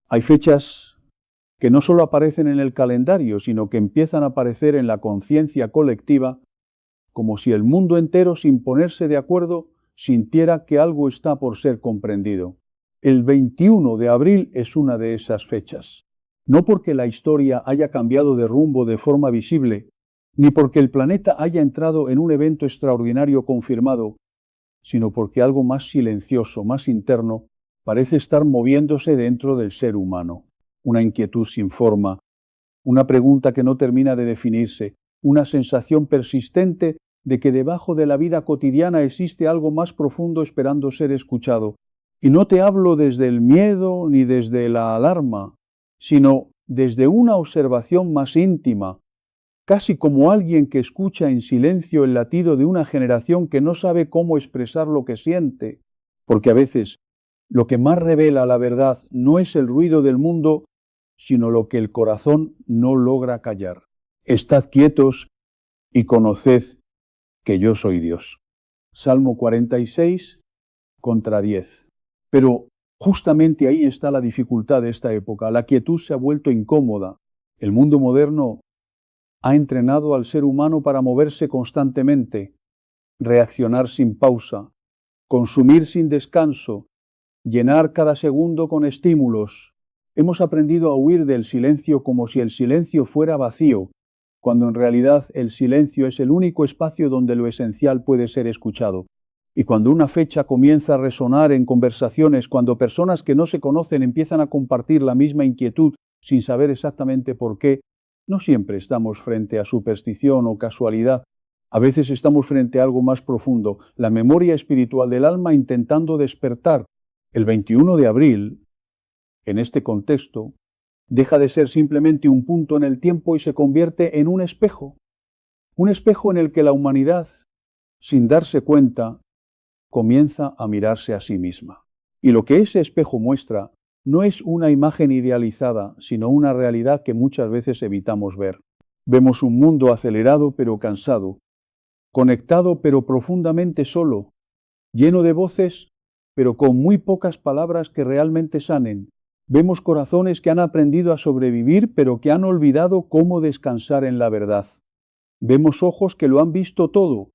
Hay fechas que no solo aparecen en el calendario, sino que empiezan a aparecer en la conciencia colectiva, como si el mundo entero, sin ponerse de acuerdo, sintiera que algo está por ser comprendido. El 21 de abril es una de esas fechas. No porque la historia haya cambiado de rumbo de forma visible, ni porque el planeta haya entrado en un evento extraordinario confirmado, sino porque algo más silencioso, más interno, parece estar moviéndose dentro del ser humano. Una inquietud sin forma, una pregunta que no termina de definirse, una sensación persistente de que debajo de la vida cotidiana existe algo más profundo esperando ser escuchado. Y no te hablo desde el miedo ni desde la alarma, sino desde una observación más íntima, casi como alguien que escucha en silencio el latido de una generación que no sabe cómo expresar lo que siente, porque a veces lo que más revela la verdad no es el ruido del mundo, sino lo que el corazón no logra callar. Estad quietos y conoced que yo soy Dios. Salmo 46 contra 10. Pero justamente ahí está la dificultad de esta época. La quietud se ha vuelto incómoda. El mundo moderno ha entrenado al ser humano para moverse constantemente, reaccionar sin pausa, consumir sin descanso, llenar cada segundo con estímulos. Hemos aprendido a huir del silencio como si el silencio fuera vacío, cuando en realidad el silencio es el único espacio donde lo esencial puede ser escuchado. Y cuando una fecha comienza a resonar en conversaciones, cuando personas que no se conocen empiezan a compartir la misma inquietud sin saber exactamente por qué, no siempre estamos frente a superstición o casualidad. A veces estamos frente a algo más profundo, la memoria espiritual del alma intentando despertar. El 21 de abril, en este contexto, deja de ser simplemente un punto en el tiempo y se convierte en un espejo en el que la humanidad, sin darse cuenta, comienza a mirarse a sí misma. Y lo que ese espejo muestra no es una imagen idealizada, sino una realidad que muchas veces evitamos ver. Vemos un mundo acelerado pero cansado, conectado pero profundamente solo, lleno de voces pero con muy pocas palabras que realmente sanen. Vemos corazones que han aprendido a sobrevivir pero que han olvidado cómo descansar en la verdad. Vemos ojos que lo han visto todo,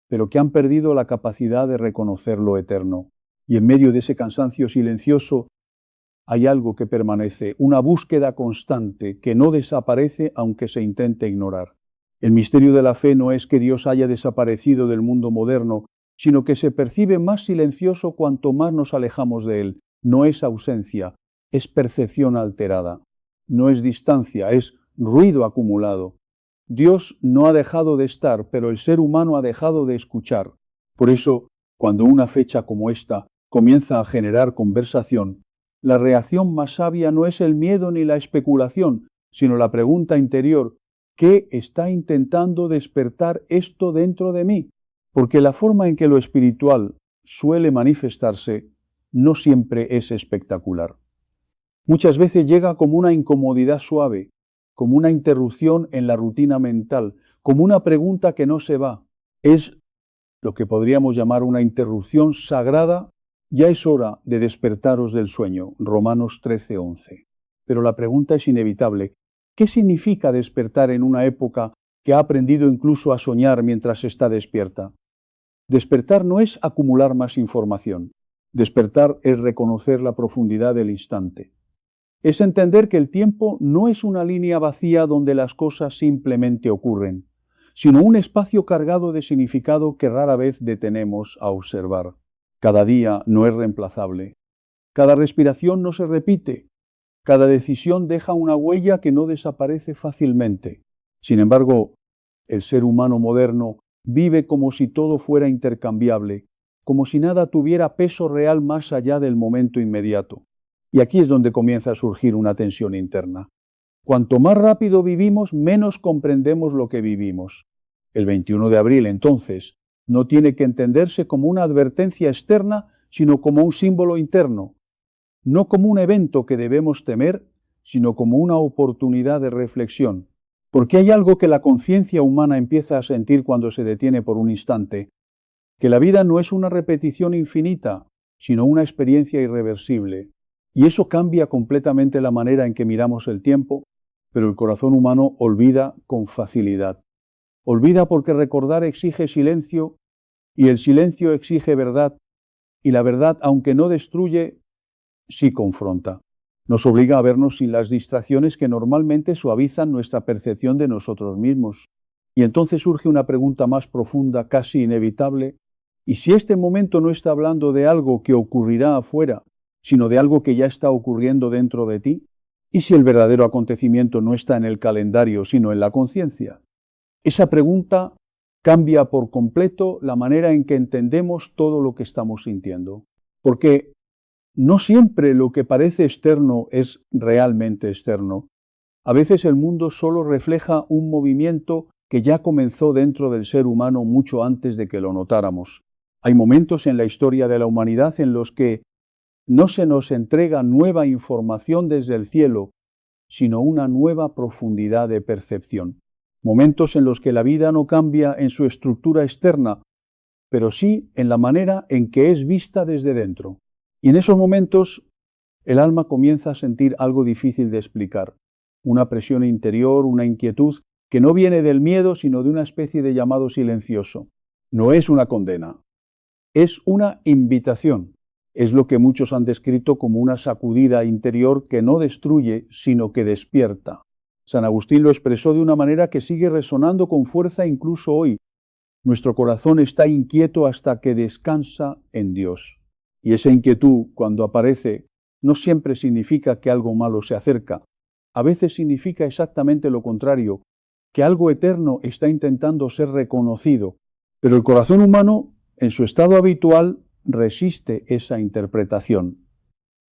pero que han perdido la capacidad de reconocer lo eterno. Y en medio de ese cansancio silencioso hay algo que permanece, una búsqueda constante que no desaparece aunque se intente ignorar. El misterio de la fe no es que Dios haya desaparecido del mundo moderno, sino que se percibe más silencioso cuanto más nos alejamos de él. No es ausencia, es percepción alterada. No es distancia, es ruido acumulado. Dios no ha dejado de estar, pero el ser humano ha dejado de escuchar. Por eso, cuando una fecha como esta comienza a generar conversación, la reacción más sabia no es el miedo ni la especulación, sino la pregunta interior: ¿qué está intentando despertar esto dentro de mí? Porque la forma en que lo espiritual suele manifestarse no siempre es espectacular. Muchas veces llega como una incomodidad suave, como una interrupción en la rutina mental, como una pregunta que no se va. Es lo que podríamos llamar una interrupción sagrada. Ya es hora de despertaros del sueño, Romanos 13:11. Pero la pregunta es inevitable. ¿Qué significa despertar en una época que ha aprendido incluso a soñar mientras está despierta? Despertar no es acumular más información. Despertar es reconocer la profundidad del instante. Es entender que el tiempo no es una línea vacía donde las cosas simplemente ocurren, sino un espacio cargado de significado que rara vez detenemos a observar. Cada día no es reemplazable. Cada respiración no se repite. Cada decisión deja una huella que no desaparece fácilmente. Sin embargo, el ser humano moderno vive como si todo fuera intercambiable, como si nada tuviera peso real más allá del momento inmediato. Y aquí es donde comienza a surgir una tensión interna. Cuanto más rápido vivimos, menos comprendemos lo que vivimos. El 21 de abril, entonces, no tiene que entenderse como una advertencia externa, sino como un símbolo interno. No como un evento que debemos temer, sino como una oportunidad de reflexión. Porque hay algo que la conciencia humana empieza a sentir cuando se detiene por un instante, que la vida no es una repetición infinita, sino una experiencia irreversible. Y eso cambia completamente la manera en que miramos el tiempo, pero el corazón humano olvida con facilidad. Olvida porque recordar exige silencio y el silencio exige verdad, y la verdad, aunque no destruye, sí confronta. Nos obliga a vernos sin las distracciones que normalmente suavizan nuestra percepción de nosotros mismos. Y entonces surge una pregunta más profunda, casi inevitable. ¿Y si este momento no está hablando de algo que ocurrirá afuera, sino de algo que ya está ocurriendo dentro de ti? ¿Y si el verdadero acontecimiento no está en el calendario, sino en la conciencia? Esa pregunta cambia por completo la manera en que entendemos todo lo que estamos sintiendo. Porque no siempre lo que parece externo es realmente externo. A veces el mundo solo refleja un movimiento que ya comenzó dentro del ser humano mucho antes de que lo notáramos. Hay momentos en la historia de la humanidad en los que no se nos entrega nueva información desde el cielo, sino una nueva profundidad de percepción. Momentos en los que la vida no cambia en su estructura externa, pero sí en la manera en que es vista desde dentro. Y en esos momentos el alma comienza a sentir algo difícil de explicar, una presión interior, una inquietud que no viene del miedo, sino de una especie de llamado silencioso. No es una condena, es una invitación. Es lo que muchos han descrito como una sacudida interior que no destruye, sino que despierta. San Agustín lo expresó de una manera que sigue resonando con fuerza incluso hoy. Nuestro corazón está inquieto hasta que descansa en Dios. Y esa inquietud, cuando aparece, no siempre significa que algo malo se acerca. A veces significa exactamente lo contrario, que algo eterno está intentando ser reconocido. Pero el corazón humano, en su estado habitual, resiste esa interpretación.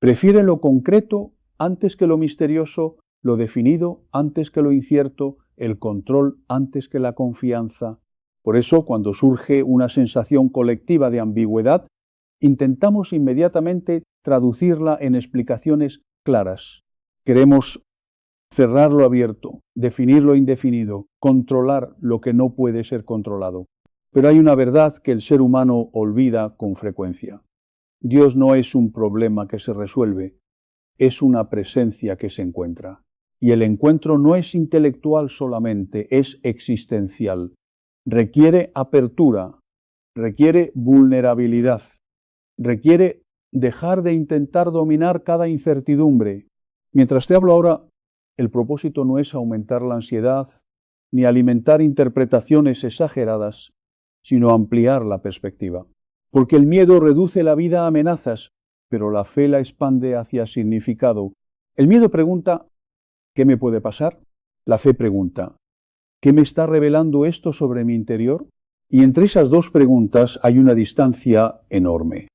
Prefiere lo concreto antes que lo misterioso, lo definido antes que lo incierto, el control antes que la confianza. Por eso, cuando surge una sensación colectiva de ambigüedad, intentamos inmediatamente traducirla en explicaciones claras. Queremos cerrar lo abierto, definir lo indefinido, controlar lo que no puede ser controlado. Pero hay una verdad que el ser humano olvida con frecuencia. Dios no es un problema que se resuelve, es una presencia que se encuentra. Y el encuentro no es intelectual solamente, es existencial. Requiere apertura, requiere vulnerabilidad, requiere dejar de intentar dominar cada incertidumbre. Mientras te hablo ahora, el propósito no es aumentar la ansiedad ni alimentar interpretaciones exageradas, sino ampliar la perspectiva. Porque el miedo reduce la vida a amenazas, pero la fe la expande hacia significado. El miedo pregunta, ¿qué me puede pasar? La fe pregunta, ¿qué me está revelando esto sobre mi interior? Y entre esas dos preguntas hay una distancia enorme.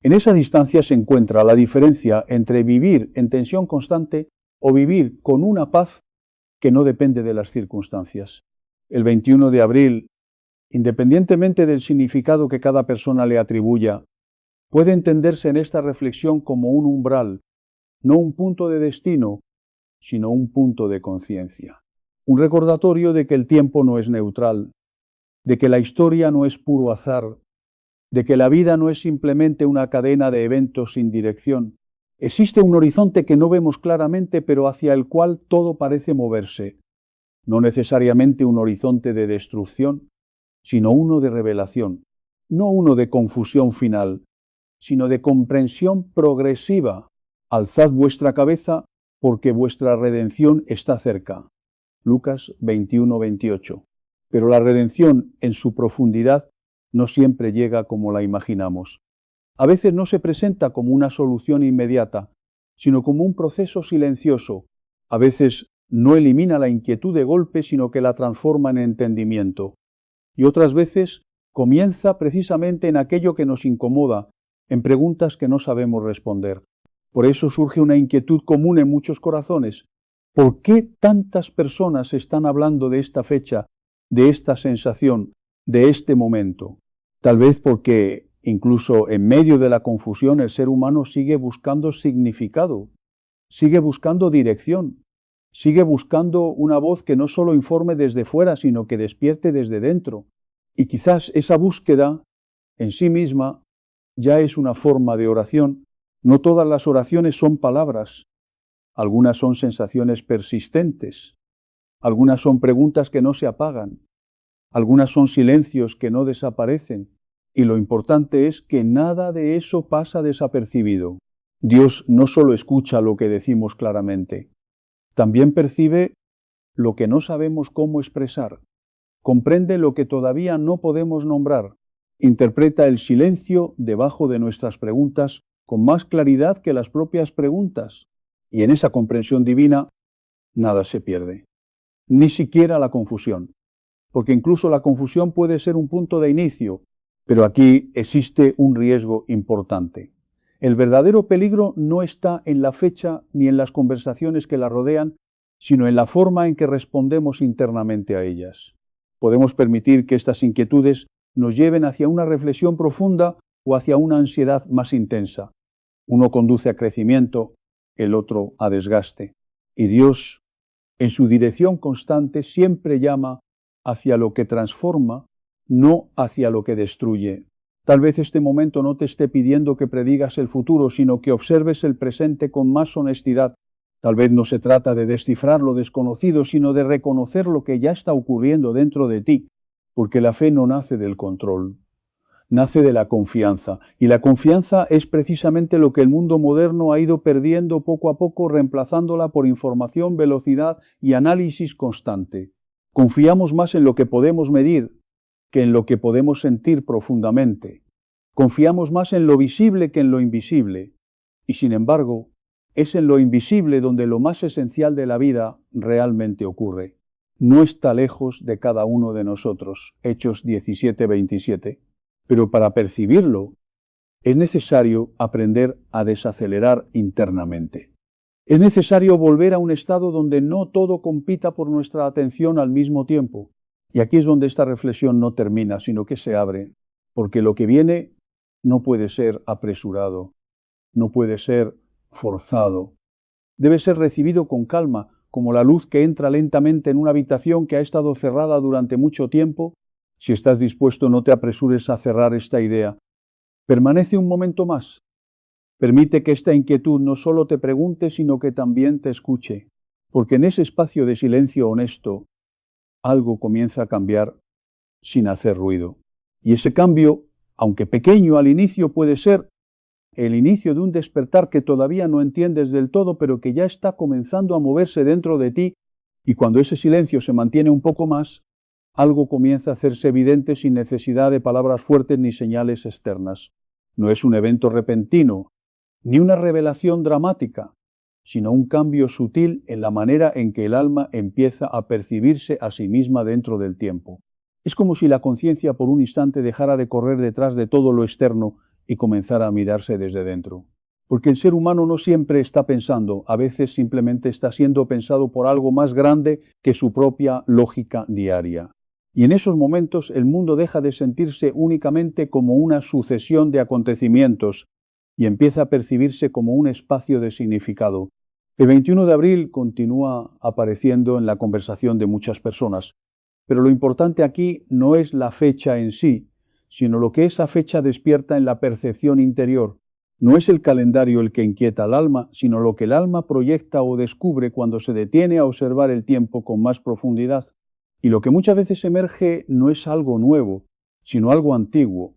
En esa distancia se encuentra la diferencia entre vivir en tensión constante o vivir con una paz que no depende de las circunstancias. El 21 de abril, independientemente del significado que cada persona le atribuya, puede entenderse en esta reflexión como un umbral, no un punto de destino, sino un punto de conciencia. Un recordatorio de que el tiempo no es neutral, de que la historia no es puro azar, de que la vida no es simplemente una cadena de eventos sin dirección. Existe un horizonte que no vemos claramente, pero hacia el cual todo parece moverse. No necesariamente un horizonte de destrucción, sino uno de revelación, no uno de confusión final, sino de comprensión progresiva. Alzad vuestra cabeza, porque vuestra redención está cerca. Lucas 21-28. Pero la redención, en su profundidad, no siempre llega como la imaginamos. A veces no se presenta como una solución inmediata, sino como un proceso silencioso. A veces no elimina la inquietud de golpe, sino que la transforma en entendimiento. Y otras veces comienza precisamente en aquello que nos incomoda, en preguntas que no sabemos responder. Por eso surge una inquietud común en muchos corazones. ¿Por qué tantas personas están hablando de esta fecha, de esta sensación, de este momento? Tal vez porque incluso en medio de la confusión el ser humano sigue buscando significado, sigue buscando dirección, sigue buscando una voz que no solo informe desde fuera, sino que despierte desde dentro. Y quizás esa búsqueda en sí misma ya es una forma de oración No todas las oraciones son palabras, algunas son sensaciones persistentes, algunas son preguntas que no se apagan, algunas son silencios que no desaparecen, y lo importante es que nada de eso pasa desapercibido. Dios no solo escucha lo que decimos claramente, también percibe lo que no sabemos cómo expresar, comprende lo que todavía no podemos nombrar, interpreta el silencio debajo de nuestras preguntas con más claridad que las propias preguntas, y en esa comprensión divina nada se pierde, ni siquiera la confusión, porque incluso la confusión puede ser un punto de inicio, pero aquí existe un riesgo importante. El verdadero peligro no está en la fecha ni en las conversaciones que la rodean, sino en la forma en que respondemos internamente a ellas. Podemos permitir que estas inquietudes nos lleven hacia una reflexión profunda o hacia una ansiedad más intensa. Uno conduce a crecimiento, el otro a desgaste. Y Dios, en su dirección constante, siempre llama hacia lo que transforma, no hacia lo que destruye. Tal vez este momento no te esté pidiendo que predigas el futuro, sino que observes el presente con más honestidad. Tal vez no se trata de descifrar lo desconocido, sino de reconocer lo que ya está ocurriendo dentro de ti, porque la fe no nace del control, nace de la confianza, y la confianza es precisamente lo que el mundo moderno ha ido perdiendo poco a poco, reemplazándola por información, velocidad y análisis constante. Confiamos más en lo que podemos medir que en lo que podemos sentir profundamente. Confiamos más en lo visible que en lo invisible. Y sin embargo, es en lo invisible donde lo más esencial de la vida realmente ocurre. No está lejos de cada uno de nosotros. Hechos 17:27. Pero para percibirlo, es necesario aprender a desacelerar internamente. Es necesario volver a un estado donde no todo compita por nuestra atención al mismo tiempo. Y aquí es donde esta reflexión no termina, sino que se abre, porque lo que viene no puede ser apresurado, no puede ser forzado. Debe ser recibido con calma, como la luz que entra lentamente en una habitación que ha estado cerrada durante mucho tiempo. Si estás dispuesto, no te apresures a cerrar esta idea. Permanece un momento más. Permite que esta inquietud no solo te pregunte, sino que también te escuche, porque en ese espacio de silencio honesto, algo comienza a cambiar sin hacer ruido. Y ese cambio, aunque pequeño al inicio, puede ser el inicio de un despertar que todavía no entiendes del todo, pero que ya está comenzando a moverse dentro de ti, y cuando ese silencio se mantiene un poco más, algo comienza a hacerse evidente sin necesidad de palabras fuertes ni señales externas. No es un evento repentino, ni una revelación dramática, sino un cambio sutil en la manera en que el alma empieza a percibirse a sí misma dentro del tiempo. Es como si la conciencia por un instante dejara de correr detrás de todo lo externo y comenzara a mirarse desde dentro. Porque el ser humano no siempre está pensando, a veces simplemente está siendo pensado por algo más grande que su propia lógica diaria. Y en esos momentos el mundo deja de sentirse únicamente como una sucesión de acontecimientos y empieza a percibirse como un espacio de significado. El 21 de abril continúa apareciendo en la conversación de muchas personas, pero lo importante aquí no es la fecha en sí, sino lo que esa fecha despierta en la percepción interior. No es el calendario el que inquieta al alma, sino lo que el alma proyecta o descubre cuando se detiene a observar el tiempo con más profundidad. Y lo que muchas veces emerge no es algo nuevo, sino algo antiguo,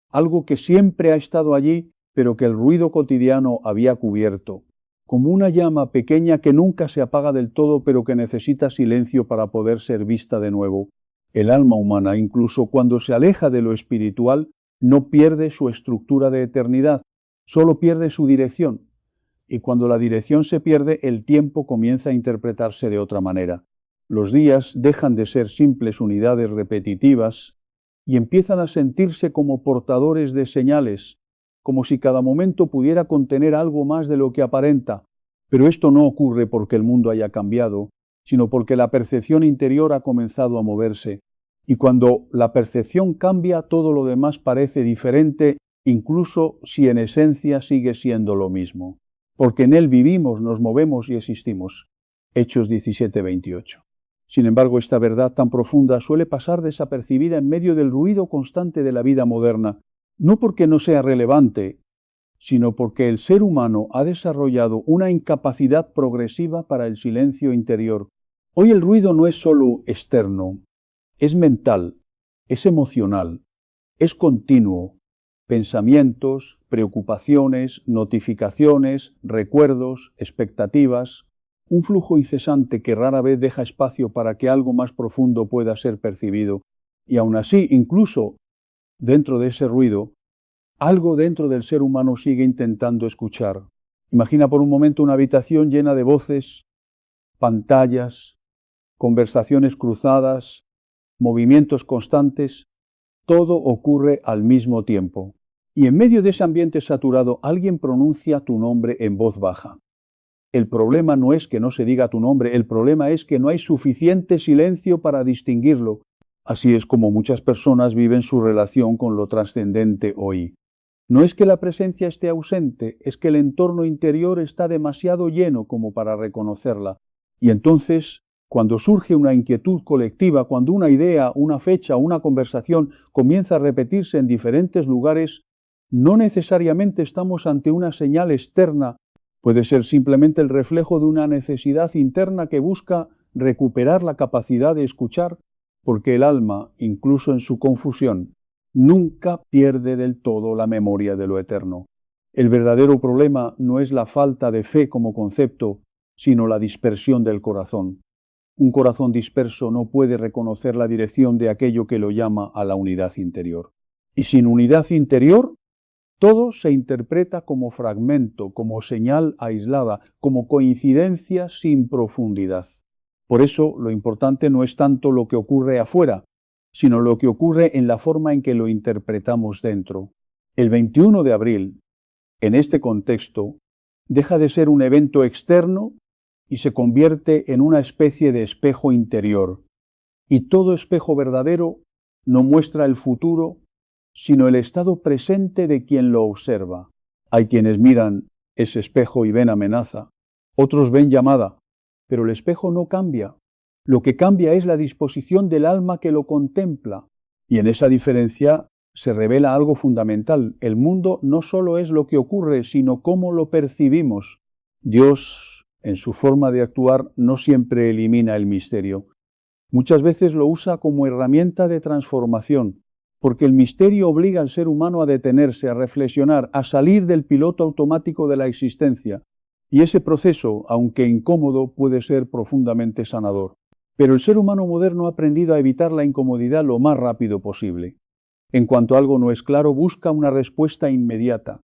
algo que siempre ha estado allí, pero que el ruido cotidiano había cubierto, como una llama pequeña que nunca se apaga del todo, pero que necesita silencio para poder ser vista de nuevo. El alma humana, incluso cuando se aleja de lo espiritual, no pierde su estructura de eternidad, solo pierde su dirección. Y cuando la dirección se pierde, el tiempo comienza a interpretarse de otra manera. Los días dejan de ser simples unidades repetitivas y empiezan a sentirse como portadores de señales, como si cada momento pudiera contener algo más de lo que aparenta. Pero esto no ocurre porque el mundo haya cambiado, sino porque la percepción interior ha comenzado a moverse. Y cuando la percepción cambia, todo lo demás parece diferente, incluso si en esencia sigue siendo lo mismo. Porque en él vivimos, nos movemos y existimos. Hechos 17:28. Sin embargo, esta verdad tan profunda suele pasar desapercibida en medio del ruido constante de la vida moderna, no porque no sea relevante, sino porque el ser humano ha desarrollado una incapacidad progresiva para el silencio interior. Hoy el ruido no es solo externo, es mental, es emocional, es continuo. Pensamientos, preocupaciones, notificaciones, recuerdos, expectativas, un flujo incesante que rara vez deja espacio para que algo más profundo pueda ser percibido. Y aún así, incluso dentro de ese ruido, algo dentro del ser humano sigue intentando escuchar. Imagina por un momento una habitación llena de voces, pantallas, conversaciones cruzadas, movimientos constantes. Todo ocurre al mismo tiempo. Y en medio de ese ambiente saturado, alguien pronuncia tu nombre en voz baja. El problema no es que no se diga tu nombre, el problema es que no hay suficiente silencio para distinguirlo. Así es como muchas personas viven su relación con lo trascendente hoy. No es que la presencia esté ausente, es que el entorno interior está demasiado lleno como para reconocerla. Y entonces, cuando surge una inquietud colectiva, cuando una idea, una fecha, una conversación comienza a repetirse en diferentes lugares, no necesariamente estamos ante una señal externa. Puede ser simplemente el reflejo de una necesidad interna que busca recuperar la capacidad de escuchar, porque el alma, incluso en su confusión, nunca pierde del todo la memoria de lo eterno. El verdadero problema no es la falta de fe como concepto, sino la dispersión del corazón. Un corazón disperso no puede reconocer la dirección de aquello que lo llama a la unidad interior. Y sin unidad interior, todo se interpreta como fragmento, como señal aislada, como coincidencia sin profundidad. Por eso, lo importante no es tanto lo que ocurre afuera, sino lo que ocurre en la forma en que lo interpretamos dentro. El 21 de abril, en este contexto, deja de ser un evento externo y se convierte en una especie de espejo interior. Y todo espejo verdadero no muestra el futuro, sino el estado presente de quien lo observa. Hay quienes miran ese espejo y ven amenaza, otros ven llamada, pero el espejo no cambia. Lo que cambia es la disposición del alma que lo contempla, y en esa diferencia se revela algo fundamental. El mundo no solo es lo que ocurre, sino cómo lo percibimos. Dios, en su forma de actuar, no siempre elimina el misterio. Muchas veces lo usa como herramienta de transformación, porque el misterio obliga al ser humano a detenerse, a reflexionar, a salir del piloto automático de la existencia. Y ese proceso, aunque incómodo, puede ser profundamente sanador. Pero el ser humano moderno ha aprendido a evitar la incomodidad lo más rápido posible. En cuanto algo no es claro, busca una respuesta inmediata.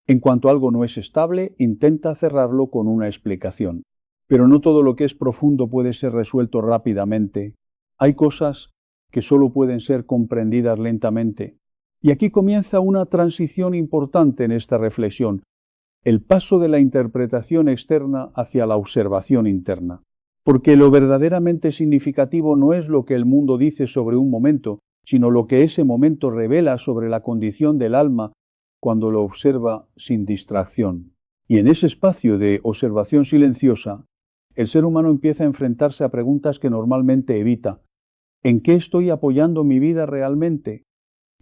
En cuanto algo no es estable, intenta cerrarlo con una explicación. Pero no todo lo que es profundo puede ser resuelto rápidamente. Hay cosas que solo pueden ser comprendidas lentamente. Y aquí comienza una transición importante en esta reflexión, el paso de la interpretación externa hacia la observación interna. Porque lo verdaderamente significativo no es lo que el mundo dice sobre un momento, sino lo que ese momento revela sobre la condición del alma cuando lo observa sin distracción. Y en ese espacio de observación silenciosa, el ser humano empieza a enfrentarse a preguntas que normalmente evita. ¿En qué estoy apoyando mi vida realmente?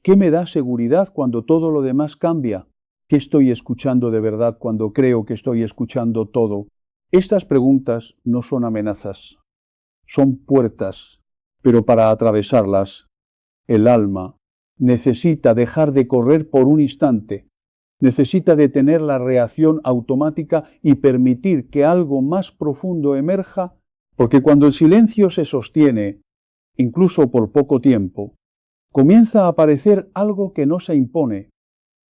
¿Qué me da seguridad cuando todo lo demás cambia? ¿Qué estoy escuchando de verdad cuando creo que estoy escuchando todo? Estas preguntas no son amenazas, son puertas, pero para atravesarlas, el alma necesita dejar de correr por un instante, necesita detener la reacción automática y permitir que algo más profundo emerja, porque cuando el silencio se sostiene, incluso por poco tiempo, comienza a aparecer algo que no se impone,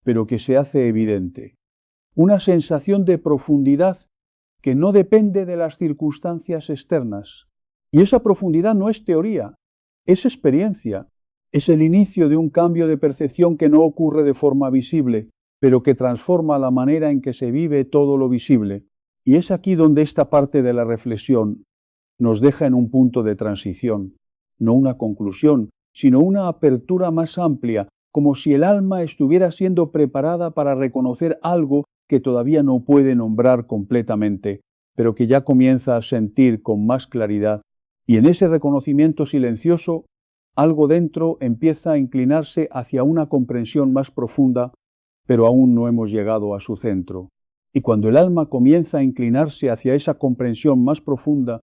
pero que se hace evidente, una sensación de profundidad que no depende de las circunstancias externas. Y esa profundidad no es teoría, es experiencia, es el inicio de un cambio de percepción que no ocurre de forma visible, pero que transforma la manera en que se vive todo lo visible. Y es aquí donde esta parte de la reflexión nos deja en un punto de transición, no una conclusión, sino una apertura más amplia, como si el alma estuviera siendo preparada para reconocer algo que todavía no puede nombrar completamente, pero que ya comienza a sentir con más claridad. Y en ese reconocimiento silencioso, algo dentro empieza a inclinarse hacia una comprensión más profunda pero aún no hemos llegado a su centro. Y cuando el alma comienza a inclinarse hacia esa comprensión más profunda,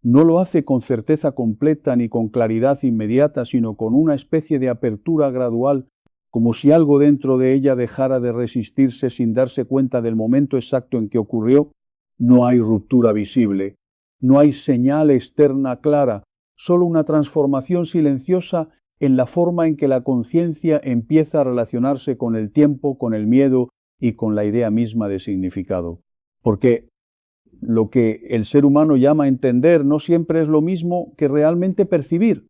no lo hace con certeza completa ni con claridad inmediata, sino con una especie de apertura gradual, como si algo dentro de ella dejara de resistirse sin darse cuenta del momento exacto en que ocurrió. No hay ruptura visible, no hay señal externa clara, solo una transformación silenciosa en la forma en que la conciencia empieza a relacionarse con el tiempo, con el miedo y con la idea misma de significado. Porque lo que el ser humano llama entender no siempre es lo mismo que realmente percibir.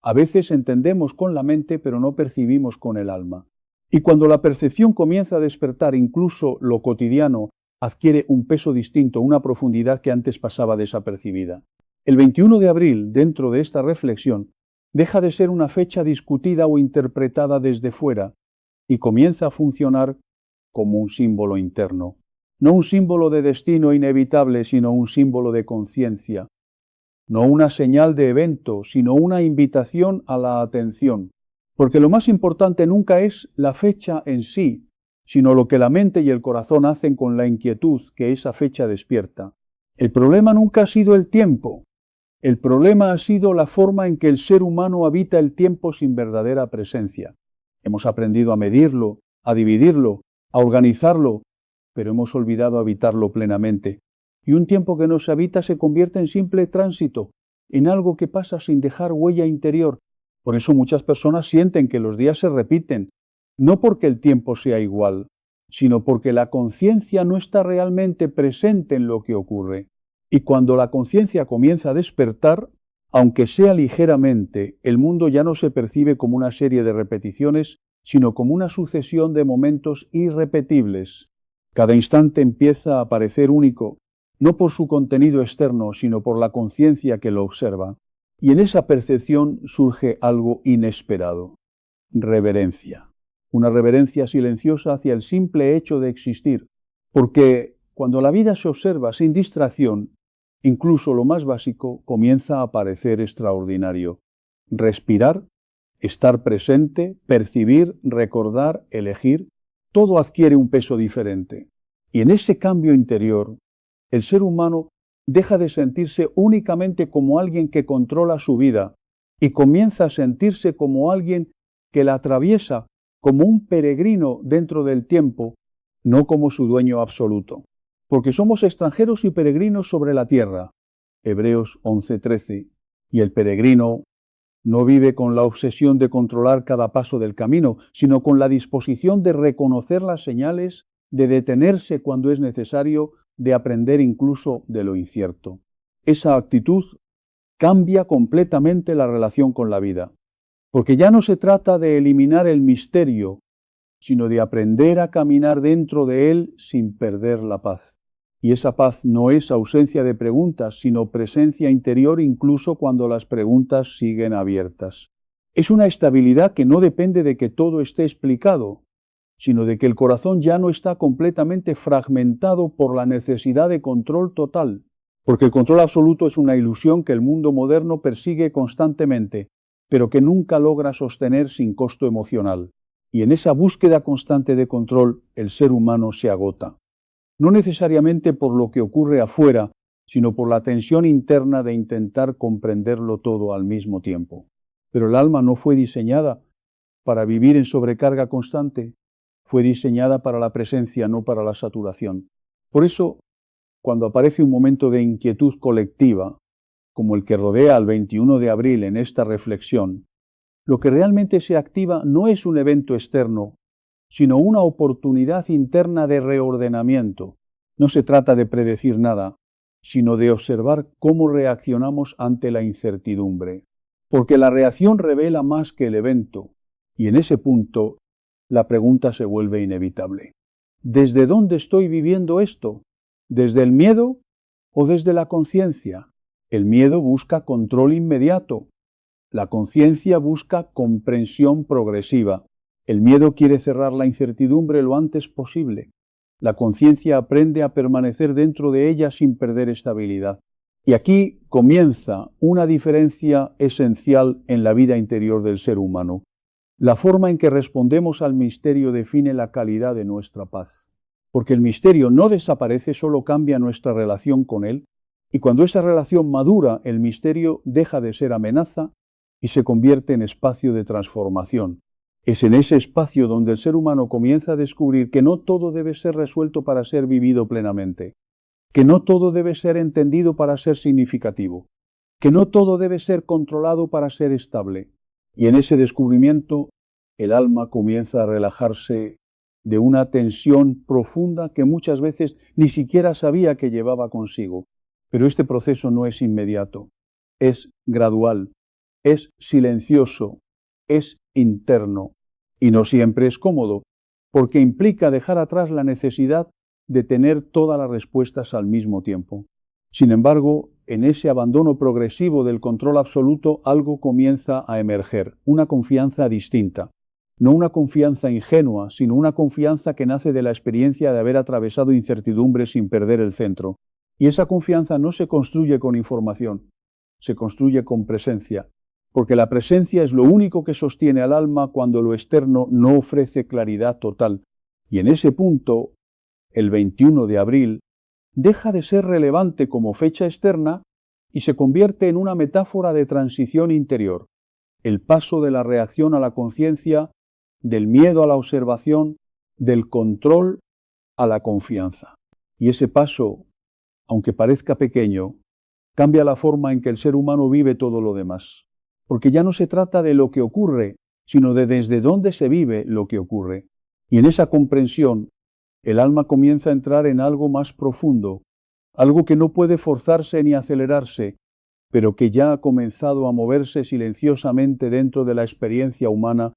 A veces entendemos con la mente, pero no percibimos con el alma. Y cuando la percepción comienza a despertar, incluso lo cotidiano adquiere un peso distinto, una profundidad que antes pasaba desapercibida. El 21 de abril, dentro de esta reflexión, deja de ser una fecha discutida o interpretada desde fuera y comienza a funcionar como un símbolo interno. No un símbolo de destino inevitable, sino un símbolo de conciencia. No una señal de evento, sino una invitación a la atención. Porque lo más importante nunca es la fecha en sí, sino lo que la mente y el corazón hacen con la inquietud que esa fecha despierta. El problema nunca ha sido el tiempo. El problema ha sido la forma en que el ser humano habita el tiempo sin verdadera presencia. Hemos aprendido a medirlo, a dividirlo, a organizarlo, pero hemos olvidado habitarlo plenamente. Y un tiempo que no se habita se convierte en simple tránsito, en algo que pasa sin dejar huella interior. Por eso muchas personas sienten que los días se repiten, no porque el tiempo sea igual, sino porque la conciencia no está realmente presente en lo que ocurre. Y cuando la conciencia comienza a despertar, aunque sea ligeramente, el mundo ya no se percibe como una serie de repeticiones, sino como una sucesión de momentos irrepetibles. Cada instante empieza a parecer único, no por su contenido externo, sino por la conciencia que lo observa. Y en esa percepción surge algo inesperado: reverencia. Una reverencia silenciosa hacia el simple hecho de existir, porque cuando la vida se observa sin distracción, incluso lo más básico comienza a parecer extraordinario. Respirar, estar presente, percibir, recordar, elegir, todo adquiere un peso diferente. Y en ese cambio interior, el ser humano deja de sentirse únicamente como alguien que controla su vida y comienza a sentirse como alguien que la atraviesa, como un peregrino dentro del tiempo, no como su dueño absoluto. Porque somos extranjeros y peregrinos sobre la tierra. Hebreos 11:13. Y el peregrino no vive con la obsesión de controlar cada paso del camino, sino con la disposición de reconocer las señales, de detenerse cuando es necesario, de aprender incluso de lo incierto. Esa actitud cambia completamente la relación con la vida, porque ya no se trata de eliminar el misterio, sino de aprender a caminar dentro de él sin perder la paz. Y esa paz no es ausencia de preguntas, sino presencia interior incluso cuando las preguntas siguen abiertas. Es una estabilidad que no depende de que todo esté explicado, sino de que el corazón ya no está completamente fragmentado por la necesidad de control total, porque el control absoluto es una ilusión que el mundo moderno persigue constantemente, pero que nunca logra sostener sin costo emocional. Y en esa búsqueda constante de control, el ser humano se agota. No necesariamente por lo que ocurre afuera, sino por la tensión interna de intentar comprenderlo todo al mismo tiempo. Pero el alma no fue diseñada para vivir en sobrecarga constante, fue diseñada para la presencia, no para la saturación. Por eso, cuando aparece un momento de inquietud colectiva, como el que rodea al 21 de abril en esta reflexión, lo que realmente se activa no es un evento externo, sino una oportunidad interna de reordenamiento. No se trata de predecir nada, sino de observar cómo reaccionamos ante la incertidumbre. Porque la reacción revela más que el evento, y en ese punto la pregunta se vuelve inevitable. ¿Desde dónde estoy viviendo esto? ¿Desde el miedo o desde la conciencia? El miedo busca control inmediato. La conciencia busca comprensión progresiva. El miedo quiere cerrar la incertidumbre lo antes posible. La conciencia aprende a permanecer dentro de ella sin perder estabilidad. Y aquí comienza una diferencia esencial en la vida interior del ser humano. La forma en que respondemos al misterio define la calidad de nuestra paz, porque el misterio no desaparece, solo cambia nuestra relación con él, y cuando esa relación madura, el misterio deja de ser amenaza y se convierte en espacio de transformación. Es en ese espacio donde el ser humano comienza a descubrir que no todo debe ser resuelto para ser vivido plenamente, que no todo debe ser entendido para ser significativo, que no todo debe ser controlado para ser estable. Y en ese descubrimiento, el alma comienza a relajarse de una tensión profunda que muchas veces ni siquiera sabía que llevaba consigo. Pero este proceso no es inmediato, es gradual, es silencioso, es interno, y no siempre es cómodo, porque implica dejar atrás la necesidad de tener todas las respuestas al mismo tiempo. Sin embargo, en ese abandono progresivo del control absoluto, algo comienza a emerger, una confianza distinta. No una confianza ingenua, sino una confianza que nace de la experiencia de haber atravesado incertidumbres sin perder el centro. Y esa confianza no se construye con información, se construye con presencia, porque la presencia es lo único que sostiene al alma cuando lo externo no ofrece claridad total. Y en ese punto, el 21 de abril, deja de ser relevante como fecha externa y se convierte en una metáfora de transición interior, el paso de la reacción a la conciencia, del miedo a la observación, del control a la confianza. Y ese paso, aunque parezca pequeño, cambia la forma en que el ser humano vive todo lo demás, porque ya no se trata de lo que ocurre, sino de desde dónde se vive lo que ocurre. Y en esa comprensión, el alma comienza a entrar en algo más profundo, algo que no puede forzarse ni acelerarse, pero que ya ha comenzado a moverse silenciosamente dentro de la experiencia humana